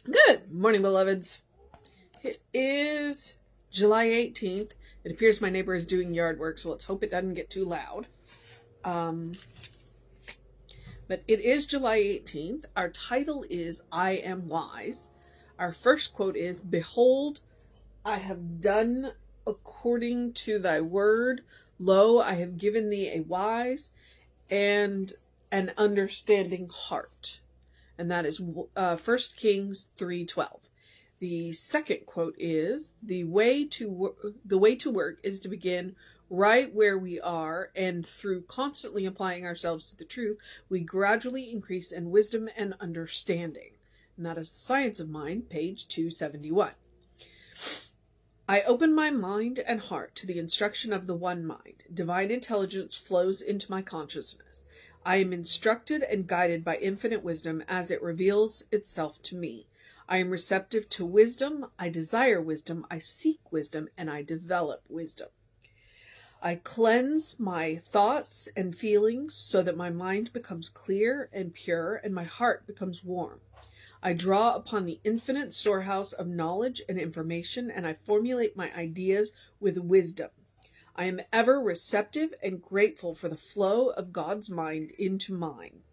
Good morning, beloveds. It is July 18th. It appears my neighbor is doing yard work, so let's hope it doesn't get too loud. But it is July 18th. Our title is I Am Wise. Our first quote is, "Behold, I have done according to thy word. Lo, I have given thee a wise and an understanding heart." And that is 1 Kings 3:12. The second quote is, the way to work is to begin right where we are, and through constantly applying ourselves to the truth, we gradually increase in wisdom and understanding." And that is The Science of Mind, page 271. "I open my mind and heart to the instruction of the one mind. Divine intelligence flows into my consciousness. I am instructed and guided by infinite wisdom as it reveals itself to me. I am receptive to wisdom. I desire wisdom. I seek wisdom, and I develop wisdom. I cleanse my thoughts and feelings so that my mind becomes clear and pure, and my heart becomes warm. I draw upon the infinite storehouse of knowledge and information, and I formulate my ideas with wisdom. I am ever receptive and grateful for the flow of God's mind into mine.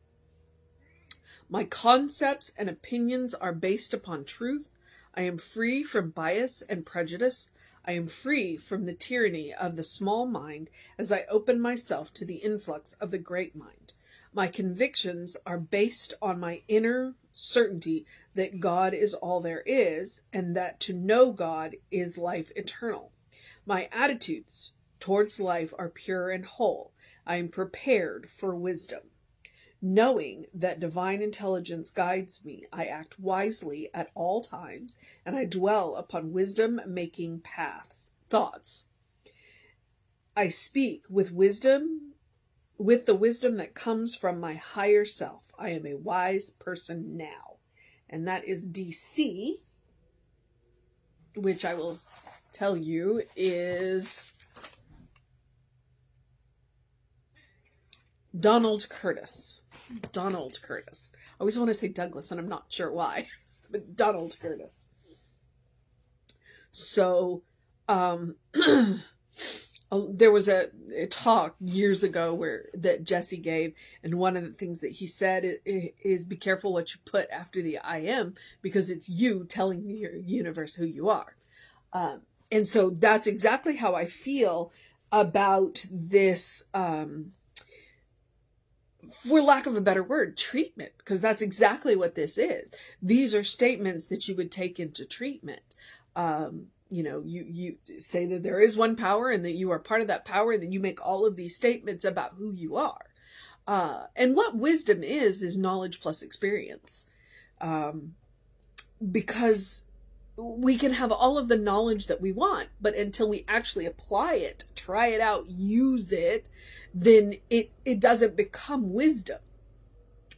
My concepts and opinions are based upon truth. I am free from bias and prejudice. I am free from the tyranny of the small mind as I open myself to the influx of the great mind. My convictions are based on my inner certainty that God is all there is, and that to know God is life eternal. My attitudes towards life are pure and whole. I am prepared for wisdom. Knowing that divine intelligence guides me, I act wisely at all times, and I dwell upon wisdom-making thoughts. I speak with wisdom, with the wisdom that comes from my higher self. I am a wise person now." And that is DC, which I will tell you is Donald Curtis. Donald Curtis. I always want to say Douglas, and I'm not sure why, but Donald Curtis. So, there was a talk years ago that Jesse gave, and one of the things that he said is be careful what you put after the I am, because it's you telling your universe who you are. And so that's exactly how I feel about this, for lack of a better word, treatment, because that's exactly what this is. These are statements that you would take into treatment. You say that there is one power and that you are part of that power, and then you make all of these statements about who you are. And what wisdom is knowledge plus experience. Because we can have all of the knowledge that we want, but until we actually apply it, try it out, use it, then it doesn't become wisdom.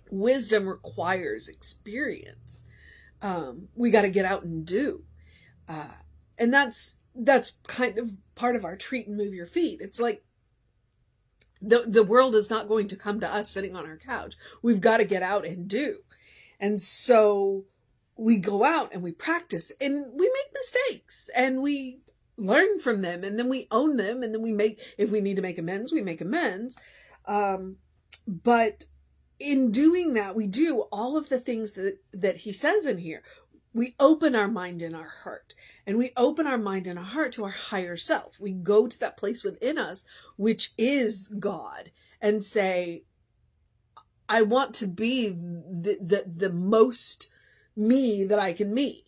Wisdom requires experience. We got to get out and do. And that's kind of part of our treat and move your feet. It's like the world is not going to come to us sitting on our couch. We've got to get out and do. And so we go out and we practice and we make mistakes and we learn from them, and then we own them, and then if we need to make amends, we make amends. But in doing that, we do all of the things that he says in here. We open our mind and our heart, and we open our mind and our heart to our higher self. We go to that place within us, which is God, and say, I want to be the most me that I can be,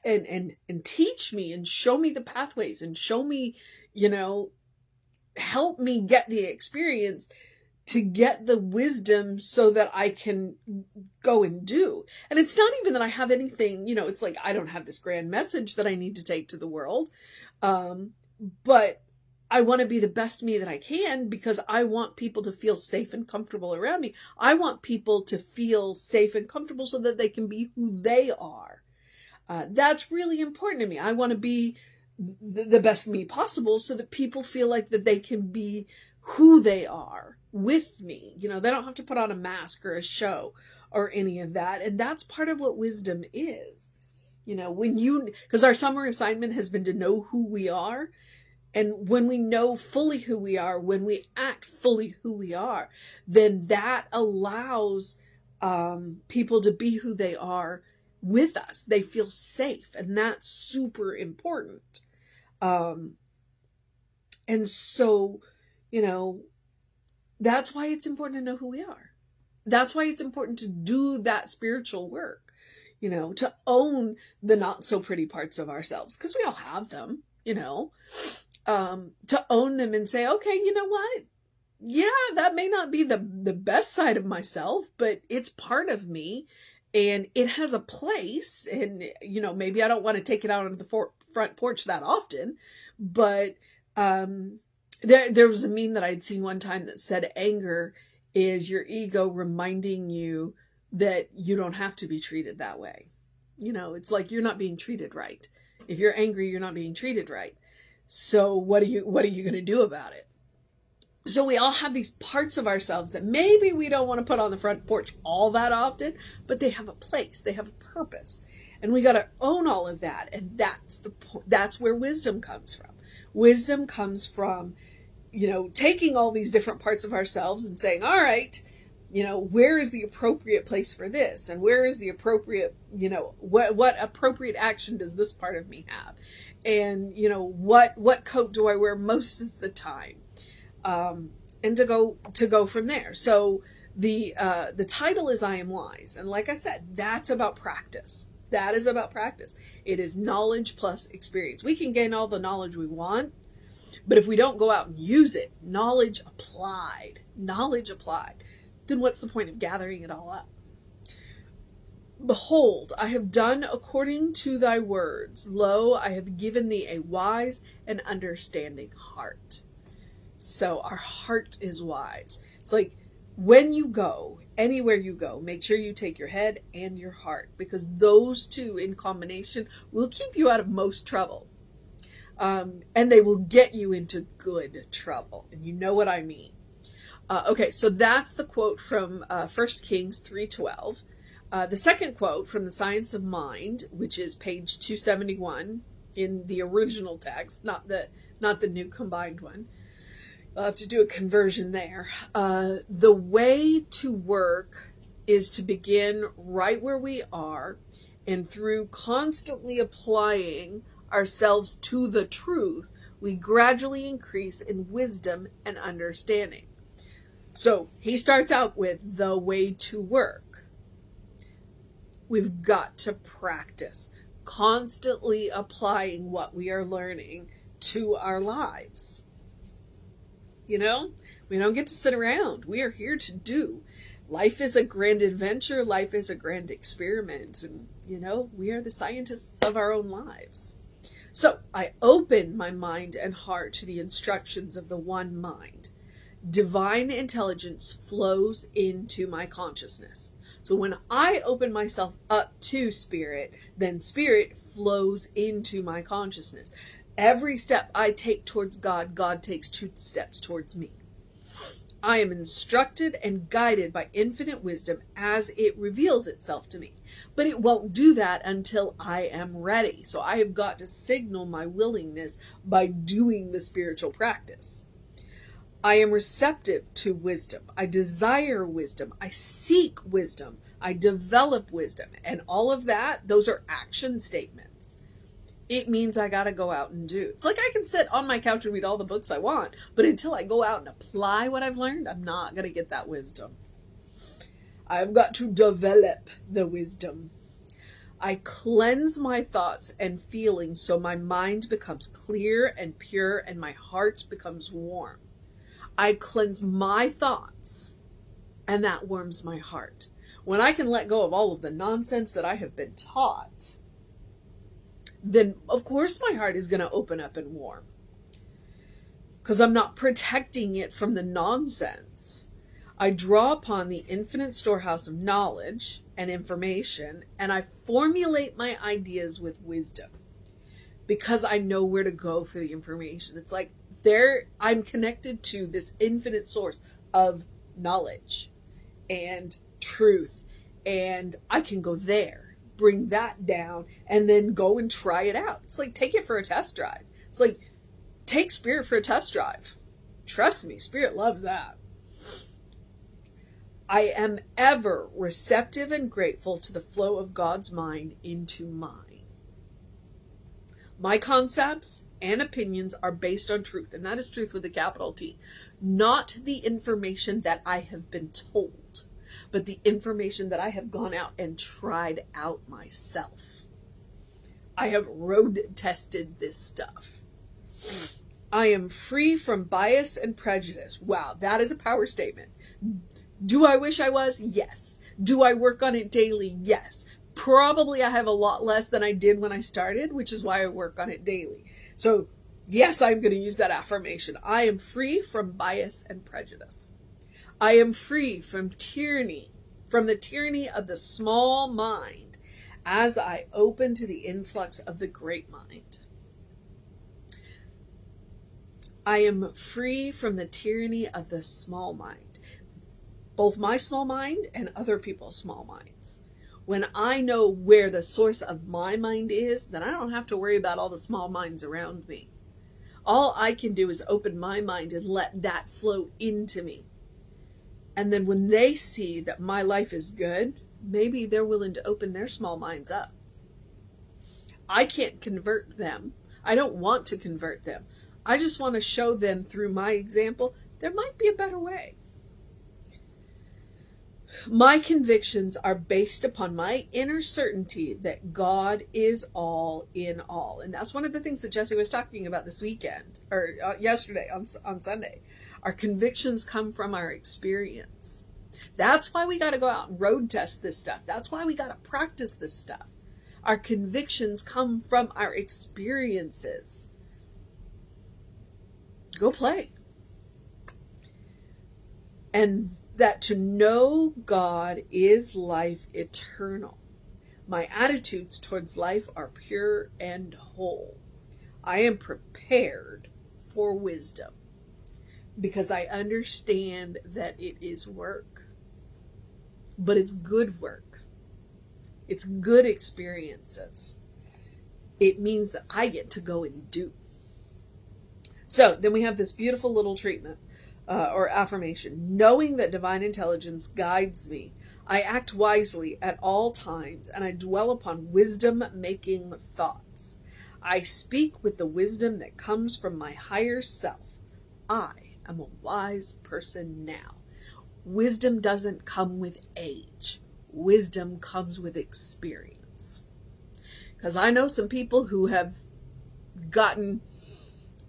and teach me and show me the pathways and show me, help me get the experience to get the wisdom so that I can go and do. And it's not even that I have anything, it's like I don't have this grand message that I need to take to the world. But I want to be the best me that I can, because I want people to feel safe and comfortable around me. I want people to feel safe and comfortable so that they can be who they are. That's really important to me. I want to be the best me possible so that people feel like that they can be who they are with me. They don't have to put on a mask or a show or any of that. And that's part of what wisdom is. Because our summer assignment has been to know who we are. And when we know fully who we are, when we act fully who we are, then that allows people to be who they are with us. They feel safe, and that's super important. And so, that's why it's important to know who we are. That's why it's important to do that spiritual work, to own the not so pretty parts of ourselves, because we all have them, to own them and say, okay, you know what? Yeah, that may not be the best side of myself, but it's part of me and it has a place. And, maybe I don't want to take it out on the front porch that often, but there was a meme that I'd seen one time that said anger is your ego reminding you that you don't have to be treated that way. It's like you're not being treated right. If you're angry, you're not being treated right. So what are you going to do about it? So we all have these parts of ourselves that maybe we don't want to put on the front porch all that often, but they have a place, they have a purpose, and we got to own all of that. And that's where wisdom comes from. Wisdom comes from, taking all these different parts of ourselves and saying, all right, where is the appropriate place for this? And where is the appropriate, what appropriate action does this part of me have? And, what coat do I wear most of the time? And to go from there. So the title is I Am Wise. And like I said, that's about practice. That is about practice. It is knowledge plus experience. We can gain all the knowledge we want, but if we don't go out and use it, knowledge applied, then what's the point of gathering it all up? Behold, I have done according to thy words. Lo, I have given thee a wise and understanding heart. So our heart is wise. It's like when you go, anywhere you go, make sure you take your head and your heart, because those two in combination will keep you out of most trouble. And they will get you into good trouble. And you know what I mean. Okay, so that's the quote from 1 Kings 3:12. The second quote from The Science of Mind, which is page 271 in the original text, not the new combined one. I'll have to do a conversion there. The way to work is to begin right where we are, and through constantly applying ourselves to the truth, we gradually increase in wisdom and understanding. So he starts out with the way to work. We've got to practice, constantly applying what we are learning to our lives. We don't get to sit around. We are here to do. Life is a grand adventure. Life is a grand experiment. And, we are the scientists of our own lives. So I open my mind and heart to the instructions of the one mind. Divine intelligence flows into my consciousness. So when I open myself up to spirit, then spirit flows into my consciousness. Every step I take towards God, God takes 2 steps towards me. I am instructed and guided by infinite wisdom as it reveals itself to me. But it won't do that until I am ready. So I have got to signal my willingness by doing the spiritual practice. I am receptive to wisdom. I desire wisdom. I seek wisdom. I develop wisdom. And all of that, those are action statements. It means I got to go out and do. It's like I can sit on my couch and read all the books I want, but until I go out and apply what I've learned, I'm not going to get that wisdom. I've got to develop the wisdom. I cleanse my thoughts and feelings so my mind becomes clear and pure and my heart becomes warm. I cleanse my thoughts and that warms my heart. When I can let go of all of the nonsense that I have been taught, then of course my heart is going to open up and warm. Because I'm not protecting it from the nonsense. I draw upon the infinite storehouse of knowledge and information, and I formulate my ideas with wisdom. Because I know where to go for the information. It's like I'm connected to this infinite source of knowledge and truth and I can go there, bring that down, and then go and try it out. It's like, take it for a test drive. It's like, take Spirit for a test drive. Trust me, Spirit loves that. I am ever receptive and grateful to the flow of God's mind into mine. My concepts and opinions are based on truth, and that is truth with a capital T. Not the information that I have been told, but the information that I have gone out and tried out myself. I have road tested this stuff. I am free from bias and prejudice. Wow, that is a power statement. Do I wish I was? Yes. Do I work on it daily? Yes. Probably I have a lot less than I did when I started, which is why I work on it daily. So yes, I'm going to use that affirmation. I am free from bias and prejudice. I am free from tyranny, from the tyranny of the small mind, as I open to the influx of the great mind. I am free from the tyranny of the small mind, both my small mind and other people's small minds. When I know where the source of my mind is, then I don't have to worry about all the small minds around me. All I can do is open my mind and let that flow into me. And then when they see that my life is good, maybe they're willing to open their small minds up. I can't convert them. I don't want to convert them. I just want to show them through my example, there might be a better way. My convictions are based upon my inner certainty that God is all in all. And that's one of the things that Jesse was talking about this weekend, or yesterday on Sunday. Our convictions come from our experience. That's why we got to go out and road test this stuff. That's why we got to practice this stuff. Our convictions come from our experiences. Go play. And that to know God is life eternal. My attitudes towards life are pure and whole. I am prepared for wisdom because I understand that it is work, but it's good work. It's good experiences. It means that I get to go and do. So then we have this beautiful little treatment. Or affirmation, knowing that divine intelligence guides me. I act wisely at all times, and I dwell upon wisdom-making thoughts. I speak with the wisdom that comes from my higher self. I am a wise person now. Wisdom doesn't come with age. Wisdom comes with experience. Because I know some people who have gotten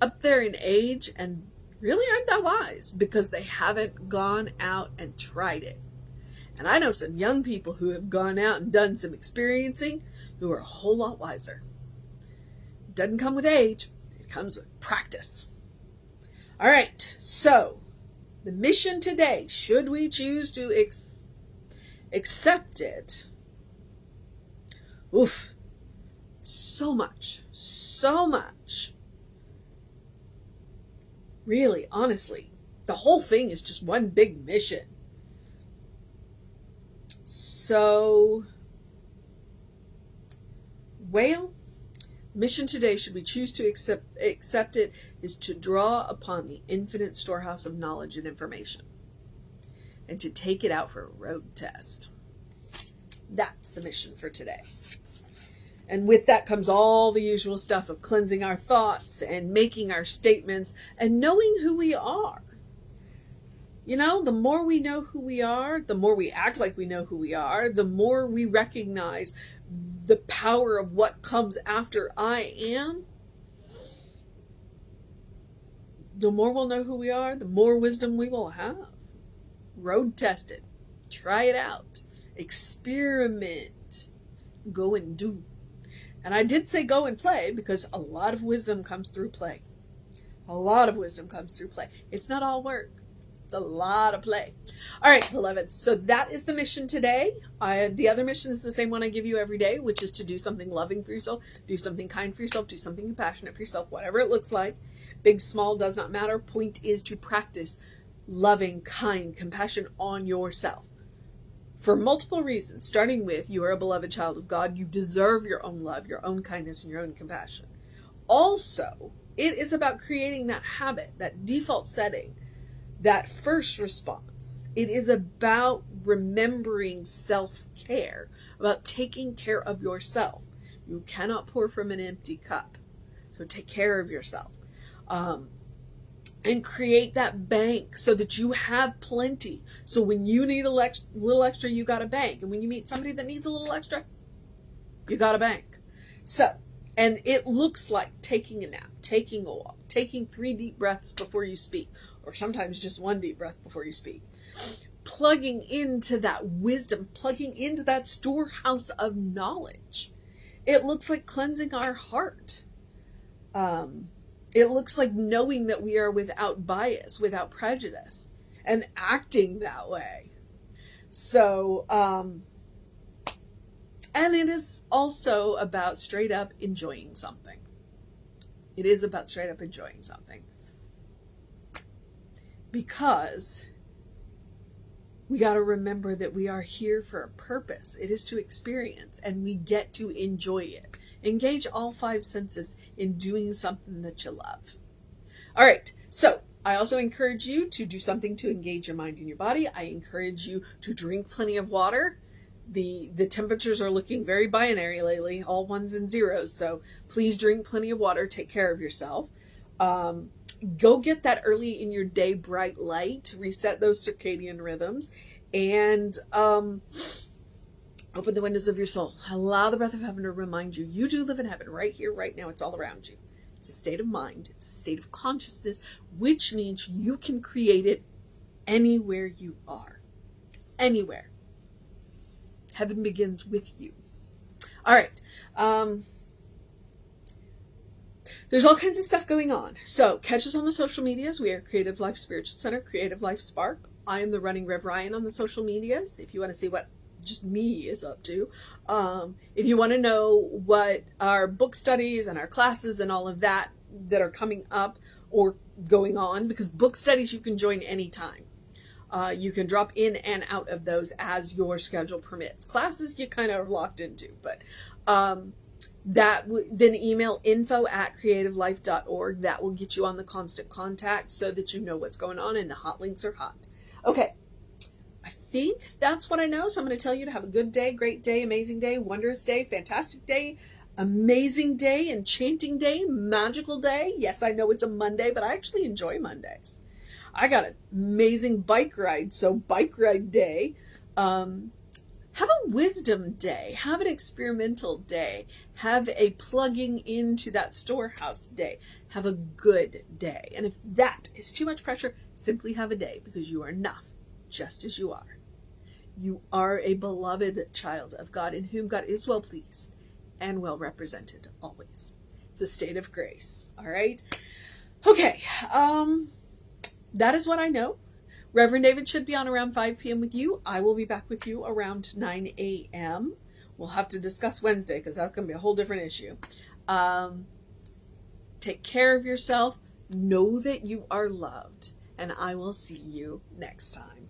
up there in age and really aren't that wise because they haven't gone out and tried it. And I know some young people who have gone out and done some experiencing who are a whole lot wiser. It doesn't come with age. It comes with practice. All right. So the mission today, should we choose to accept it? Oof. So much. Really, honestly, the whole thing is just one big mission. So, well, mission today, should we choose to accept it, is to draw upon the infinite storehouse of knowledge and information and to take it out for a road test. That's the mission for today. And with that comes all the usual stuff of cleansing our thoughts and making our statements and knowing who we are. You know, the more we know who we are, the more we act like we know who we are, the more we recognize the power of what comes after I am, the more we'll know who we are, the more wisdom we will have. Road test it. Try it out. Experiment. Go and do. And I did say go and play because a lot of wisdom comes through play. A lot of wisdom comes through play. It's not all work. It's a lot of play. All right, beloveds. So that is the mission today. The other mission is the same one I give you every day, which is to do something loving for yourself, do something kind for yourself, do something compassionate for yourself, whatever it looks like. Big, small, does not matter. Point is to practice loving, kind, compassion on yourself. for multiple reasons, starting with you are a beloved child of God. You deserve your own love, your own kindness, and your own compassion. Also, it is about creating that habit, that default setting, that first response. It is about remembering self-care, about taking care of yourself. You cannot pour from an empty cup. So take care of yourself. And create that bank so that you have plenty. So when you need a little extra, you got a bank. And when you meet somebody that needs a little extra, you got a bank. So, and it looks like taking a nap, taking a walk, taking 3 deep breaths before you speak, or sometimes just 1 deep breath before you speak. Plugging into that wisdom, plugging into that storehouse of knowledge. It looks like cleansing our heart. It looks like knowing that we are without bias, without prejudice, and acting that way. So, and it is also about straight up enjoying something. It is about straight up enjoying something. Because we got to remember that we are here for a purpose. It is to experience, and we get to enjoy it. Engage all 5 senses in doing something that you love. All right. So I also encourage you to do something to engage your mind and your body. I encourage you to drink plenty of water. The temperatures are looking very binary lately, all 1s and 0s. So please drink plenty of water. Take care of yourself. Go get that early in your day bright light. Reset those circadian rhythms. And open the windows of your soul. Allow the breath of heaven to remind you, you do live in heaven right here, right now. It's all around you. It's a state of mind. It's a state of consciousness, which means you can create it anywhere you are. Anywhere. Heaven begins with you. All right. There's all kinds of stuff going on. So catch us on the social medias. We are Creative Life Spiritual Center, Creative Life Spark. I am the running Rev Ryan on the social medias. If you want to see what just me is up to. If you want to know what our book studies and our classes and all of that are coming up or going on, because book studies you can join anytime. You can drop in and out of those as your schedule permits. Classes you kind of are locked into, but then email info@creativelife.org. That will get you on the constant contact so that you know what's going on, and the hot links are hot. Okay. I think that's what I know. So I'm going to tell you to have a good day, great day, amazing day, wondrous day, fantastic day, amazing day, enchanting day, magical day. Yes, I know it's a Monday, but I actually enjoy Mondays. I got an amazing bike ride. So bike ride day. Have a wisdom day. Have an experimental day. Have a plugging into that storehouse day. Have a good day. And if that is too much pressure, simply have a day, because you are enough just as you are. You are a beloved child of God in whom God is well pleased and well represented always. It's a state of grace. All right. Okay. That is what I know. Reverend David should be on around 5 p.m. with you. I will be back with you around 9 a.m. We'll have to discuss Wednesday, because that's going to be a whole different issue. Take care of yourself. Know that you are loved. And I will see you next time.